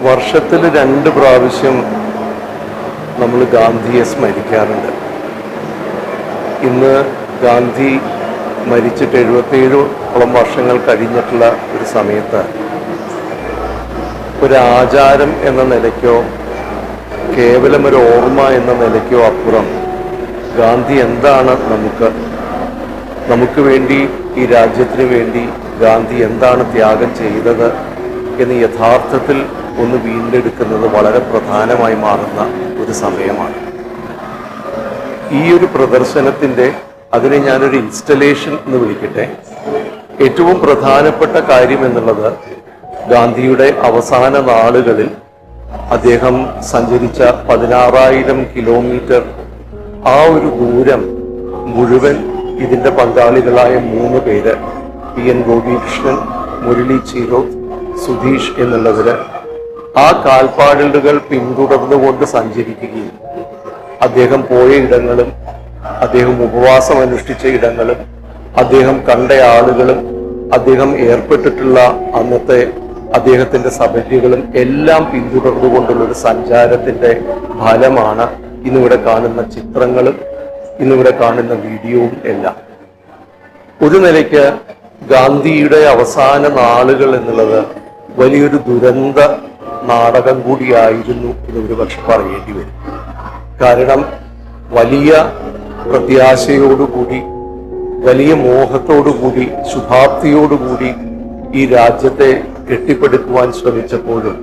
വർഷത്തിൽ 2 പ്രാവശ്യം നമ്മൾ ഗാന്ധിയെ സ്മരിക്കാറുണ്ട്. ഇന്ന് ഗാന്ധി മരിച്ചിട്ട് 77ഓളം വർഷങ്ങൾ കഴിഞ്ഞിട്ടുള്ള ഒരു സമയത്ത് ഒരു ആചാരം എന്ന നിലയ്ക്കോ കേവലം ഒരു ഓർമ്മ എന്ന നിലയ്ക്കോ അപ്പുറം ഗാന്ധി എന്താണ് നമുക്ക് വേണ്ടി, ഈ രാജ്യത്തിന് വേണ്ടി ഗാന്ധി എന്താണ് ത്യാഗം ചെയ്തത് എന്ന് യഥാർത്ഥത്തിൽ ഒന്ന് വീണ്ടെടുക്കുന്നത് വളരെ പ്രധാനമായി മാറുന്ന ഒരു സമയമാണ്. ഈ ഒരു പ്രദർശനത്തിൻ്റെ, അതിനെ ഞാനൊരു ഇൻസ്റ്റലേഷൻ എന്ന് വിളിക്കട്ടെ, ഏറ്റവും പ്രധാനപ്പെട്ട കാര്യം എന്നുള്ളത് ഗാന്ധിയുടെ അവസാന നാളുകളിൽ അദ്ദേഹം സഞ്ചരിച്ച 16,000 കിലോമീറ്റർ, ആ ഒരു ദൂരം മുഴുവൻ ഇതിൻ്റെ പങ്കാളികളായ 3 പേര്, PN ഗോപികൃഷ്ണൻ, മുരളി ചീറോത്ത്, സുധീഷ് എന്നുള്ളവര് ആ കാൽപ്പാടുകൾ പിന്തുടർന്നുകൊണ്ട് സഞ്ചരിക്കുകയും അദ്ദേഹം പോയ ഇടങ്ങളും അദ്ദേഹം ഉപവാസം അനുഷ്ഠിച്ച ഇടങ്ങളും അദ്ദേഹം കണ്ട ആളുകളും അദ്ദേഹം ഏർപ്പെട്ടിട്ടുള്ള അന്നത്തെ അദ്ദേഹത്തിന്റെ സഭകളും എല്ലാം പിന്തുടർന്നുകൊണ്ടുള്ള ഒരു സഞ്ചാരത്തിന്റെ ഫലമാണ് ഇന്നിവിടെ കാണുന്ന ചിത്രങ്ങളും ഇന്നിവിടെ കാണുന്ന വീഡിയോയും എല്ലാം. ഒരു നിലയ്ക്ക് ഗാന്ധിയുടെ അവസാന നാളുകൾ എന്നുള്ളത് വലിയൊരു ദുരന്ത നാടകം കൂടിയായിരുന്നു എന്ന് ഒരുപക്ഷെ പറയേണ്ടി വരും. കാരണം വലിയ പ്രത്യാശയോടുകൂടി, വലിയ മോഹത്തോടുകൂടി, ശുഭാപ്തിയോടുകൂടി ഈ രാജ്യത്തെ കെട്ടിപ്പടുക്കുവാൻ ശ്രമിച്ചപ്പോഴും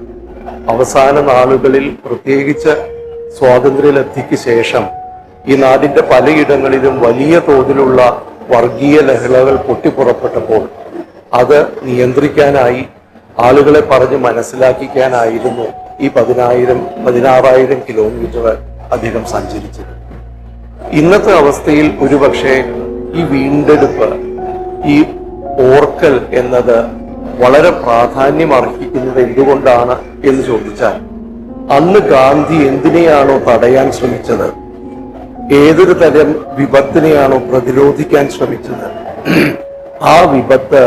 അവസാന നാളുകളിൽ, പ്രത്യേകിച്ച് സ്വാതന്ത്ര്യലബ്ധിക്ക് ശേഷം ഈ നാടിന്റെ പലയിടങ്ങളിലും വലിയ തോതിലുള്ള വർഗീയ ലഹളകൾ പൊട്ടിപ്പുറപ്പെട്ടപ്പോൾ അത് നിയന്ത്രിക്കാനായി, ആളുകളെ പറഞ്ഞ് മനസ്സിലാക്കിക്കാനായിരുന്നു ഈ 16,000 കിലോമീറ്റർ അദ്ദേഹം സഞ്ചരിച്ചത്. ഇന്നത്തെ അവസ്ഥയിൽ ഒരുപക്ഷെ ഈ വീണ്ടെടുപ്പ്, ഈ ഓർക്കൽ എന്നത് വളരെ പ്രാധാന്യം അർഹിക്കുന്നത് എന്തുകൊണ്ടാണ് എന്ന് ചോദിച്ചാൽ, അന്ന് ഗാന്ധി എന്തിനെയാണോ തടയാൻ ശ്രമിച്ചത്, ഏതൊരു തരം വിപത്തിനെയാണോ പ്രതിരോധിക്കാൻ ശ്രമിച്ചത്, ആ വിപത്ത്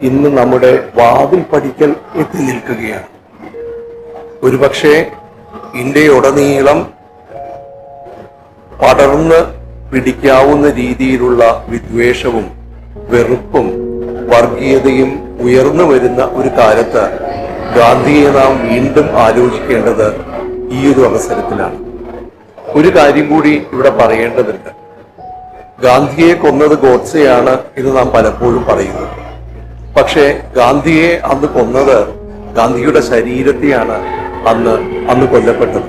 ഇന്ന് നമ്മുടെ വാതിൽ പടിക്കൽ എത്തി നിൽക്കുകയാണ്. ഒരുപക്ഷെ ഇന്ത്യയുടനീളം പടർന്ന് പിടിക്കാവുന്ന രീതിയിലുള്ള വിദ്വേഷവും വെറുപ്പും വർഗീയതയും ഉയർന്നു വരുന്ന ഒരു കാലത്ത് ഗാന്ധിയെ നാം വീണ്ടും ആലോചിക്കേണ്ടത് ഈ ഒരു അവസരത്തിലാണ്. ഒരു കാര്യം കൂടി ഇവിടെ പറയേണ്ടതുണ്ട്. ഗാന്ധിയെ കൊന്നത് ഗോഡ്സെയാണ് എന്ന് നാം പലപ്പോഴും പറയുന്നു. പക്ഷേ ഗാന്ധിയെ അന്ന് കൊന്നത്, ഗാന്ധിയുടെ ശരീരത്തെയാണ് അന്ന് കൊല്ലപ്പെട്ടത്.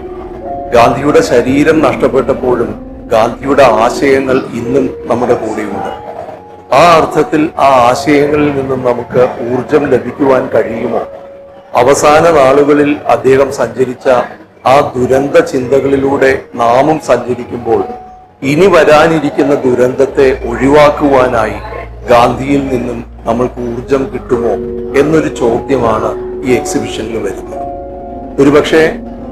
ഗാന്ധിയുടെ ശരീരം നഷ്ടപ്പെട്ടപ്പോഴും ഗാന്ധിയുടെ ആശയങ്ങൾ ഇന്നും നമ്മുടെ കൂടെയുണ്ട്. ആ അർത്ഥത്തിൽ ആ ആശയങ്ങളിൽ നിന്നും നമുക്ക് ഊർജം ലഭിക്കുവാൻ കഴിയുമോ? അവസാന നാളുകളിൽ അദ്ദേഹം സഞ്ചരിച്ച ആ ദുരന്ത ചിന്തകളിലൂടെ നാമും സഞ്ചരിക്കുമ്പോൾ ഇനി വരാനിരിക്കുന്ന ദുരന്തത്തെ ഒഴിവാക്കുവാനായി ഗാന്ധിയിൽ നിന്നും നമ്മൾക്ക് ഊർജം കിട്ടുമോ എന്നൊരു ചോദ്യമാണ് ഈ എക്സിബിഷനിൽ വരുന്നത്. ഒരുപക്ഷെ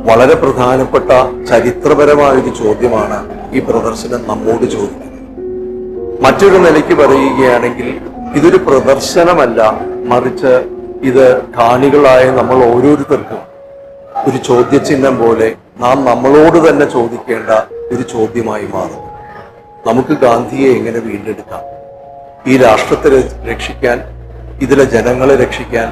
വളരെ പ്രധാനപ്പെട്ട ചരിത്രപരമായൊരു ചോദ്യമാണ് ഈ പ്രദർശനം നമ്മോട് ചോദിക്കുന്നത്. മറ്റൊരു നിലയ്ക്ക് പറയുകയാണെങ്കിൽ ഇതൊരു പ്രദർശനമല്ല, മറിച്ച് ഇത് കാണികളായ നമ്മൾ ഓരോരുത്തർക്കും ഒരു ചോദ്യചിഹ്നം പോലെ നാം നമ്മളോട് തന്നെ ചോദിക്കേണ്ട ഒരു ചോദ്യമായി മാറുന്നു. നമുക്ക് ഗാന്ധിയെ എങ്ങനെ വീണ്ടെടുക്കാം? ഈ രാഷ്ട്രത്തെ രക്ഷിക്കാൻ, ഇതിലെ ജനങ്ങളെ രക്ഷിക്കാൻ,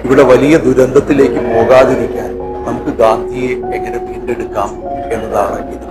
ഇവിടെ വലിയ ദുരന്തത്തിലേക്ക് പോകാതിരിക്കാൻ നമുക്ക് ഗാന്ധിയെ എങ്ങനെ വീണ്ടെടുക്കാം എന്നതാണ് ഇത്.